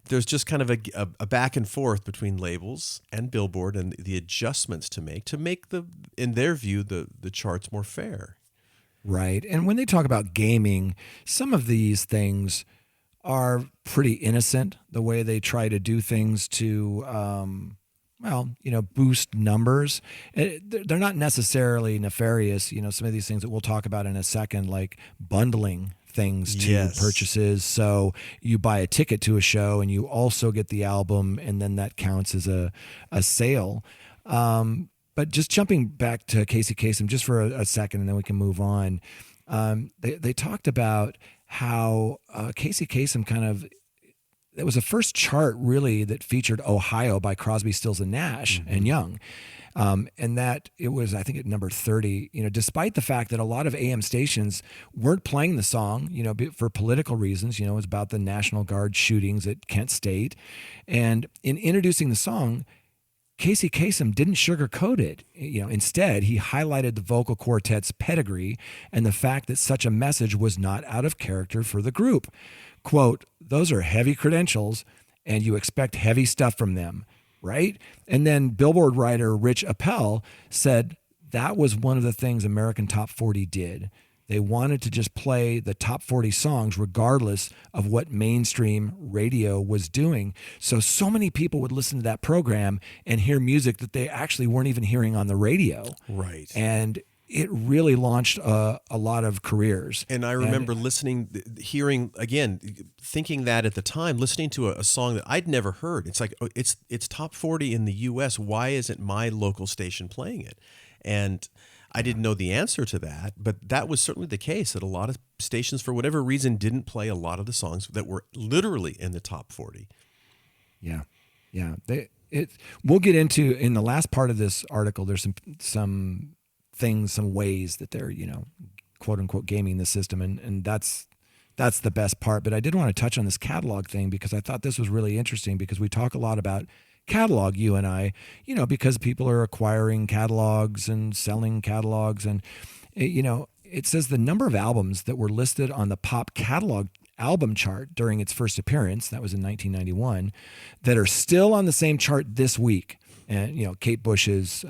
Speaker 2: there's just kind of a back and forth between labels and Billboard and the adjustments to make in their view, the charts more fair.
Speaker 3: Right. And when they talk about gaming, some of these things are pretty innocent, the way they try to do things to, boost numbers. They're not necessarily nefarious. Some of these things that we'll talk about in a second, like bundling things to purchases. So you buy a ticket to a show and you also get the album, and then that counts as a sale. But just jumping back to Casey Kasem just for a second, and then we can move on. They talked about how Casey Kasem it was the first chart really that featured Ohio by Crosby, Stills and Nash and Young. And that it was, I think, at number 30, despite the fact that a lot of AM stations weren't playing the song, for political reasons. It was about the National Guard shootings at Kent State. And in introducing the song, Casey Kasem didn't sugarcoat it. Instead, he highlighted the vocal quartet's pedigree and the fact that such a message was not out of character for the group. Quote, "Those are heavy credentials, and you expect heavy stuff from them, right?" And then Billboard writer Rich Appel said that was one of the things American Top 40 did. They wanted to just play the top 40 songs regardless of what mainstream radio was doing. So many people would listen to that program and hear music that they actually weren't even hearing on the radio.
Speaker 2: Right.
Speaker 3: And it really launched a lot of careers.
Speaker 2: And I remember hearing, again, thinking that at the time, listening to a song that I'd never heard. It's like, it's top 40 in the U.S. Why isn't my local station playing it? And I didn't know the answer to that, but that was certainly the case, that a lot of stations, for whatever reason, didn't play a lot of the songs that were literally in the top 40.
Speaker 3: Yeah. Yeah. We'll get into, in the last part of this article, there's some things, some ways that they're, quote unquote, gaming the system. And that's the best part. But I did want to touch on this catalog thing because I thought this was really interesting, because we talk a lot about catalog, you and I, because people are acquiring catalogs and selling catalogs. And, it says the number of albums that were listed on the pop catalog album chart during its first appearance, that was in 1991, that are still on the same chart this week. And, Kate Bush's,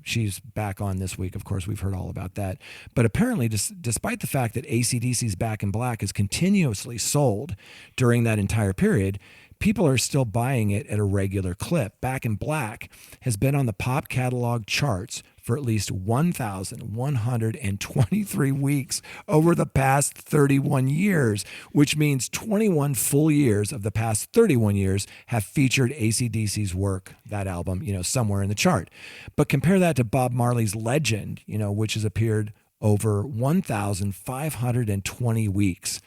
Speaker 3: she's back on this week. Of course, we've heard all about that. But apparently, despite the fact that AC/DC's Back in Black is continuously sold during that entire period, people are still buying it at a regular clip. Back in Black has been on the pop catalog charts for at least 1,123 weeks over the past 31 years, which means 21 full years of the past 31 years have featured AC/DC's work, that album, somewhere in the chart. But compare that to Bob Marley's Legend, which has appeared over 1,520 weeks.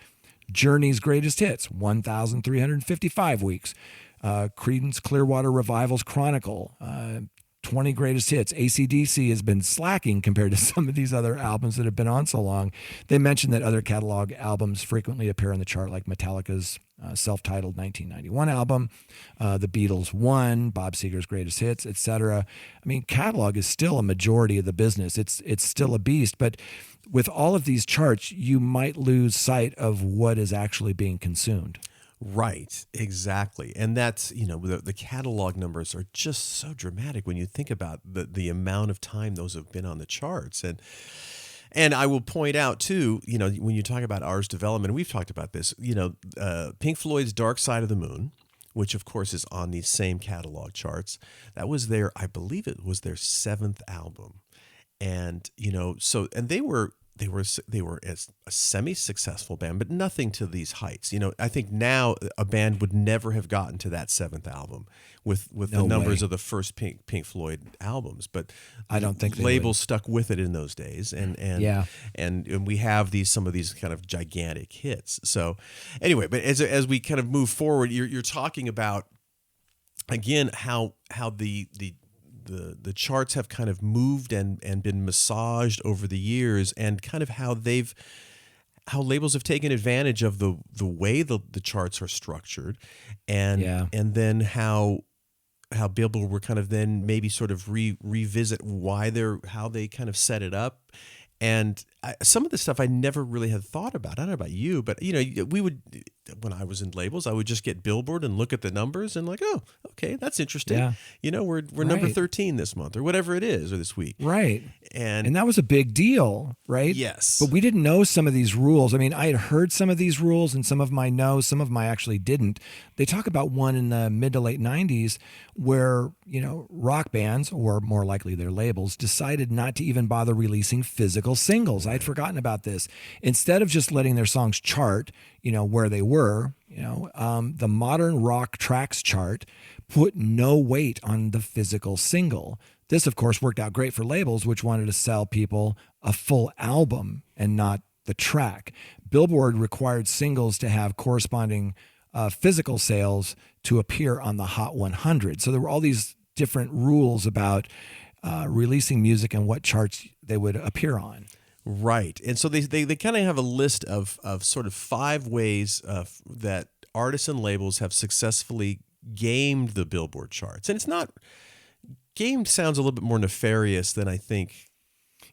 Speaker 3: Journey's Greatest Hits, 1,355 weeks. Creedence Clearwater Revival's Chronicle, 20 greatest hits. AC/DC has been slacking compared to some of these other albums that have been on so long. They mentioned that other catalog albums frequently appear on the chart, like Metallica's self-titled 1991 album, the Beatles' One, Bob Seger's Greatest Hits, etc. I mean, catalog is still a majority of the business. It's still a beast, but with all of these charts, you might lose sight of what is actually being consumed.
Speaker 2: Right, exactly. And that's, the catalog numbers are just so dramatic when you think about the amount of time those have been on the charts. And I will point out, too, when you talk about artist development, and we've talked about this, Pink Floyd's Dark Side of the Moon, which, of course, is on these same catalog charts, that was I believe it was their 7th album. And, and they were a semi-successful band, but nothing to these heights. I think now a band would never have gotten to that 7th album with the numbers of the first Pink Floyd albums. But
Speaker 3: I don't think
Speaker 2: labels stuck with it in those days, and we have some of these kind of gigantic hits. So anyway, but as we kind of move forward, you're talking about again how the charts have kind of moved and been massaged over the years, and kind of how labels have taken advantage of the way the charts are structured, and then how Billboard were kind of then maybe sort of revisit how they kind of set it up. And some of the stuff I never really had thought about. I don't know about you, but we would, when I was in labels, I would just get Billboard and look at the numbers and like, oh, okay, that's interesting. Yeah. We're number 13 this month or whatever it is, or this week.
Speaker 3: Right.
Speaker 2: And
Speaker 3: that was a big deal, right?
Speaker 2: Yes.
Speaker 3: But we didn't know some of these rules. I mean, I had heard some of these rules, and some of my know, some of my actually didn't. They talk about one in the mid to late 90s where, rock bands, or more likely their labels, decided not to even bother releasing physical singles. I'd forgotten about this. Instead of just letting their songs chart, where they were, the Modern Rock Tracks chart put no weight on the physical single. This, of course, worked out great for labels, which wanted to sell people a full album and not the track. Billboard required singles to have corresponding physical sales to appear on the Hot 100. So there were all these different rules about releasing music and what charts they would appear on.
Speaker 2: Right. And so they kind of have a list of sort of 5 ways that artists and labels have successfully gamed the Billboard charts. And it's not... Gamed sounds a little bit more nefarious than I think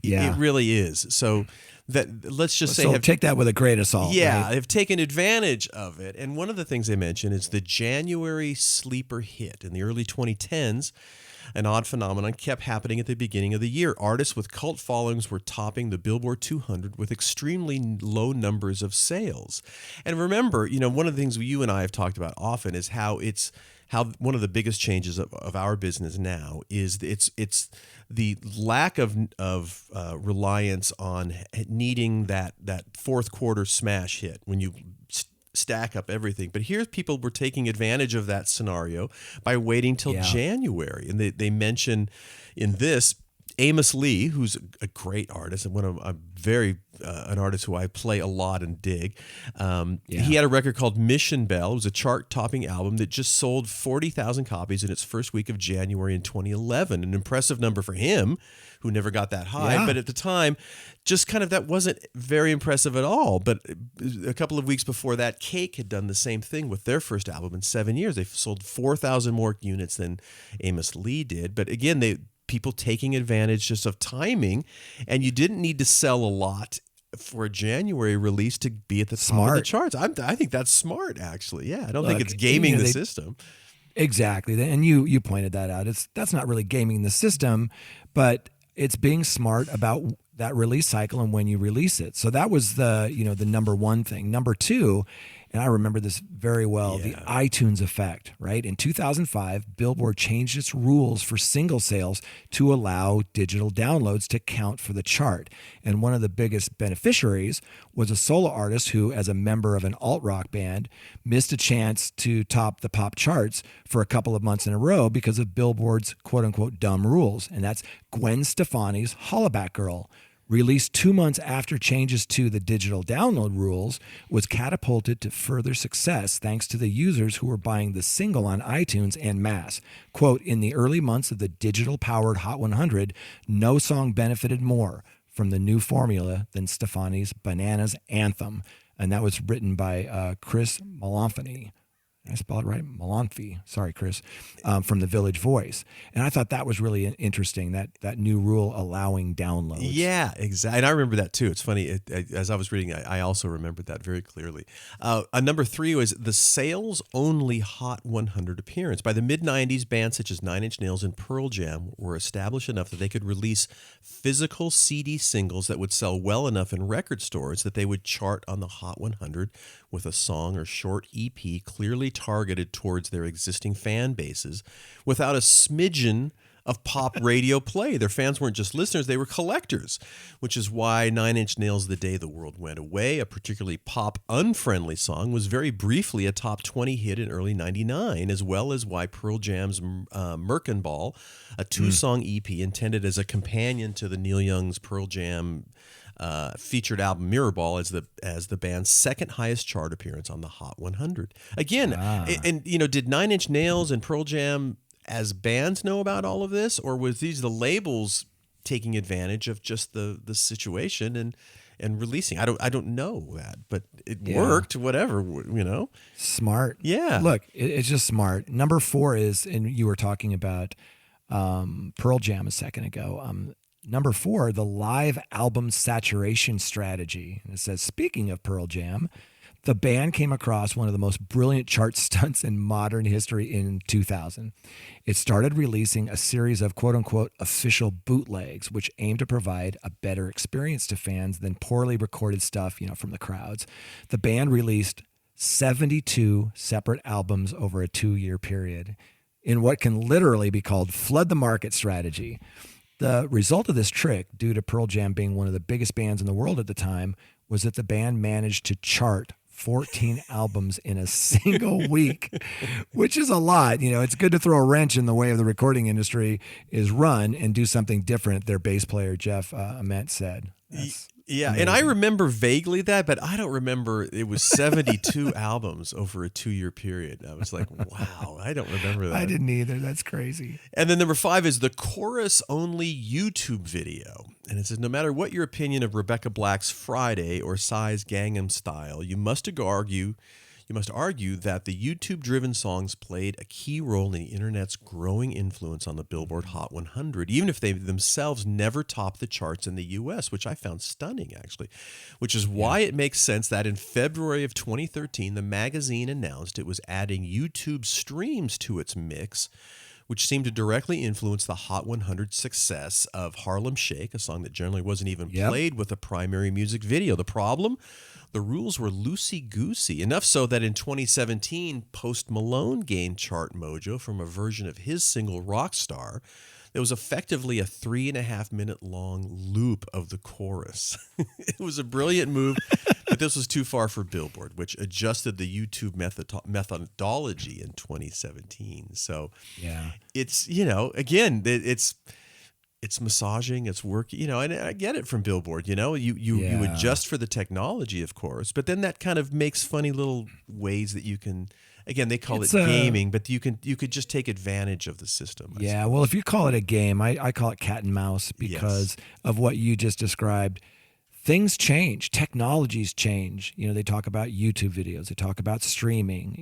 Speaker 2: it really is. So let's just say
Speaker 3: take that with a grain of salt.
Speaker 2: Yeah,
Speaker 3: right?
Speaker 2: They've taken advantage of it. And one of the things they mention is the January sleeper hit. In the early 2010s, an odd phenomenon kept happening at the beginning of the year. Artists with cult followings were topping the Billboard 200 with extremely low numbers of sales. And remember, one of the things you and I have talked about often is how one of the biggest changes of our business now is it's the lack of reliance on needing that fourth quarter smash hit when you stack up everything. But here people were taking advantage of that scenario by waiting till January. And they mention in this Amos Lee, who's a great artist and an artist who I play a lot and dig. He had a record called Mission Bell. It was a chart-topping album that just sold 40,000 copies in its first week of January in 2011. An impressive number for him, who never got that high. But at the time, just kind of that wasn't very impressive at all. But a couple of weeks before that, Cake had done the same thing with their first album in 7 years. They sold 4,000 more units than Amos Lee did. But again, people taking advantage just of timing, and you didn't need to sell a lot for a January release to be at the top of the charts. I think that's smart, actually. Yeah, I don't think it's gaming the system.
Speaker 3: Exactly, and you pointed that out. That's not really gaming the system, but it's being smart about that release cycle and when you release it. So that was the number one thing. Number two, And I remember this very well, the iTunes effect, right? In 2005, Billboard changed its rules for single sales to allow digital downloads to count for the chart. And one of the biggest beneficiaries was a solo artist who, as a member of an alt-rock band, missed a chance to top the pop charts for a couple of months in a row because of Billboard's quote-unquote dumb rules. And that's Gwen Stefani's Hollaback Girl. Released 2 months after changes to the digital download rules, was catapulted to further success thanks to the users who were buying the single on iTunes en masse. Quote, in the early months of the digital-powered Hot 100, no song benefited more from the new formula than Stefani's Bananas Anthem. And that was written by Chris Malanfani. I spelled it right? Malanfi. Sorry, Chris. From the Village Voice. And I thought that was really interesting, that new rule allowing downloads.
Speaker 2: Yeah, exactly. And I remember that too. It's funny. As I was reading, I also remembered that very clearly. Number 3 was the sales-only Hot 100 appearance. By the mid-'90s, bands such as Nine Inch Nails and Pearl Jam were established enough that they could release physical CD singles that would sell well enough in record stores that they would chart on the Hot 100 with a song or short EP clearly targeted towards their existing fan bases without a smidgen of pop radio play. Their fans weren't just listeners, they were collectors, which is why Nine Inch Nails' The Day the World Went Away, a particularly pop-unfriendly song, was very briefly a top 20 hit in early 99, as well as why Pearl Jam's Merkin Ball, a 2-song EP intended as a companion to the Neil Young's Pearl Jam featured album Mirrorball as the band's second highest chart appearance on the Hot 100. Again, and did Nine Inch Nails and Pearl Jam as bands know about all of this, or was these the labels taking advantage of just the situation and releasing? I don't know that, but it worked. Whatever,
Speaker 3: Smart.
Speaker 2: Yeah.
Speaker 3: Look, it's just smart. Number 4 is, and you were talking about Pearl Jam a second ago. Number 4, the live album saturation strategy. And it says, speaking of Pearl Jam, the band came across one of the most brilliant chart stunts in modern history in 2000. It started releasing a series of quote-unquote official bootlegs, which aimed to provide a better experience to fans than poorly recorded stuff, from the crowds. The band released 72 separate albums over a 2-year period in what can literally be called flood the market strategy. The result of this trick, due to Pearl Jam being one of the biggest bands in the world at the time, was that the band managed to chart 14 albums in a single week, which is a lot. It's good to throw a wrench in the way of the recording industry is run and do something different, their bass player, Jeff Ament, said.
Speaker 2: Yeah,
Speaker 3: amazing.
Speaker 2: and I remember vaguely that, but I don't remember it was 72 albums over a 2-year period. I was like, wow, I don't remember that.
Speaker 3: I didn't either. That's crazy.
Speaker 2: And then number 5 is the chorus-only YouTube video. And it says, no matter what your opinion of Rebecca Black's Friday or Psy's Gangnam Style, you must argue that the YouTube-driven songs played a key role in the internet's growing influence on the Billboard Hot 100, even if they themselves never topped the charts in the U.S., which I found stunning, actually, which is why it makes sense that in February of 2013, the magazine announced it was adding YouTube streams to its mix, which seemed to directly influence the Hot 100 success of Harlem Shake, a song that generally wasn't even played with a primary music video. The problem? The rules were loosey-goosey, enough so that in 2017, Post Malone gained chart mojo from a version of his single Rockstar that was effectively a 3.5-minute long loop of the chorus. It was a brilliant move, but this was too far for Billboard, which adjusted the YouTube methodology in 2017. So it's, again, it's massaging, it's work, and I get it from Billboard, you adjust for the technology, of course, but then that kind of makes funny little ways that you can, again, they call it gaming, but you could just take advantage of the system.
Speaker 3: Well, if you call it a game, I call it cat and mouse because of what you just described. Things change, technologies change. They talk about YouTube videos, they talk about streaming,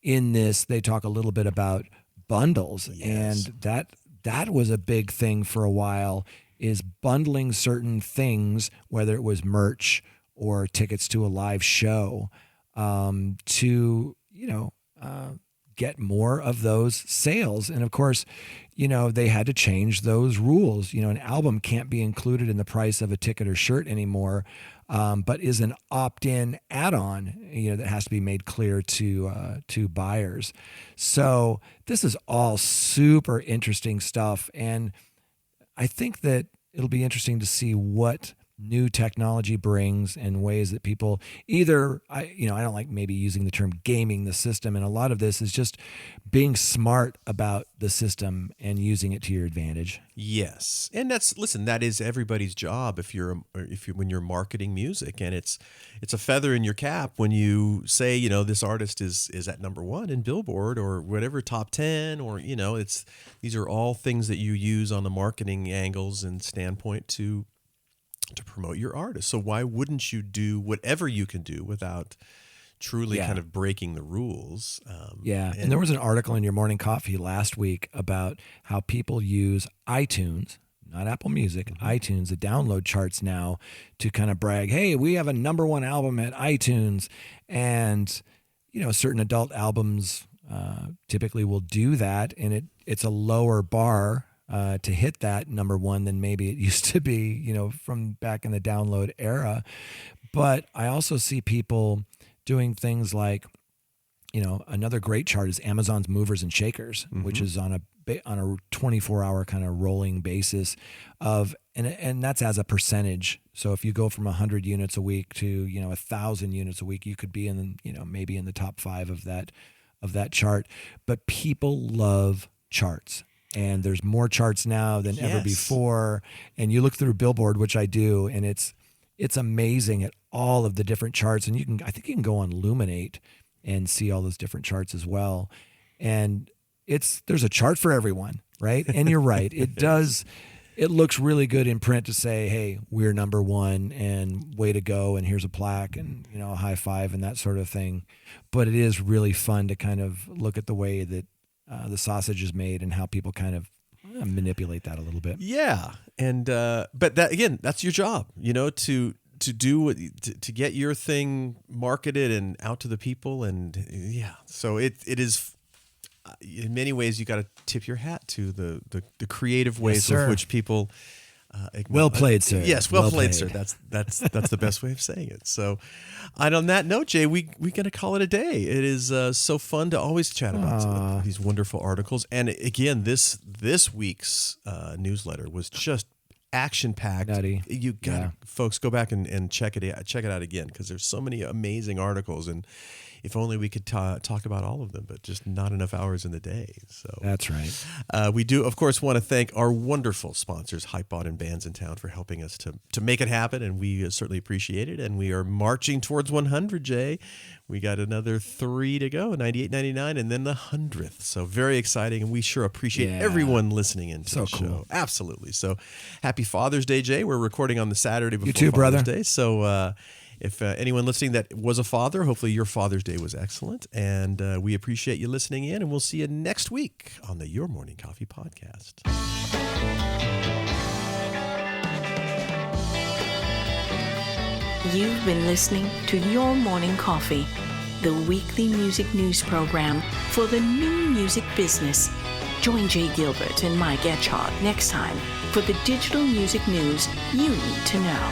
Speaker 3: in this, they talk a little bit about bundles, and that was a big thing for a while, is bundling certain things, whether it was merch or tickets to a live show, to get more of those sales. And of course, they had to change those rules. An album can't be included in the price of a ticket or shirt anymore. but is an opt-in add-on, that has to be made clear to buyers. So this is all super interesting stuff, and I think that it'll be interesting to see what new technology brings and ways that people either, I don't like maybe using the term gaming the system, and a lot of this is just being smart about the system and using it to your advantage.
Speaker 2: Yes, and that is everybody's job when you're marketing music, and it's a feather in your cap when you say this artist is at number 1 in Billboard or whatever, top 10, or these are all things that you use on the marketing angles and standpoint to promote your artist. So why wouldn't you do whatever you can do without truly kind of breaking the rules?
Speaker 3: And there was an article in your morning coffee last week about how people use iTunes, not Apple Music, iTunes, the download charts now to kind of brag, hey, we have a number 1 album at iTunes. And, certain adult albums typically will do that, and it's a lower bar to hit that number 1 than maybe it used to be, from back in the download era. But I also see people doing things like, another great chart is Amazon's Movers and Shakers, which is on a 24-hour kind of rolling basis and that's as a percentage. So if you go from 100 units a week to 1,000 units a week, you could be in maybe in the top 5 of that chart. But people love charts. And there's more charts now than ever before. And you look through Billboard, which I do, and it's amazing at all of the different charts. And I think you can go on Luminate and see all those different charts as well. And there's a chart for everyone, right? And you're right. It looks really good in print to say, hey, we're number 1 and way to go. And here's a plaque and, a high five and that sort of thing. But it is really fun to kind of look at the way that the sausage is made and how people kind of manipulate that a little bit.
Speaker 2: Yeah, and but that again, that's your job, to to get your thing marketed and out to the people, and so it is. In many ways, you got to tip your hat to the creative ways with which people.
Speaker 3: Well played, sir.
Speaker 2: Yes, well played, sir. That's the best way of saying it. So, and on that note, Jay, we gonna call it a day. It is so fun to always chat about these wonderful articles. And again, this week's newsletter was just action packed. You got folks go back and check it out again, because there's so many amazing articles, and if only we could talk about all of them, but just not enough hours in the day. So
Speaker 3: that's right.
Speaker 2: We do, of course, want to thank our wonderful sponsors, Hypebot and Bands in Town, for helping us to make it happen, and we certainly appreciate it. And we are marching towards 100, Jay. We got another 3 to go, 98, 99, and then the 100th. So very exciting, and we sure appreciate everyone listening into the show. Cool. Absolutely. So happy Father's Day, Jay. We're recording on the Saturday before Father's Day. So if anyone listening that was a father, hopefully your Father's Day was excellent. And we appreciate you listening in, and we'll see you next week on the Your Morning Coffee podcast.
Speaker 4: You've been listening to Your Morning Coffee, the weekly music news program for the new music business. Join Jay Gilbert and Mike Etchart next time for the digital music news you need to know.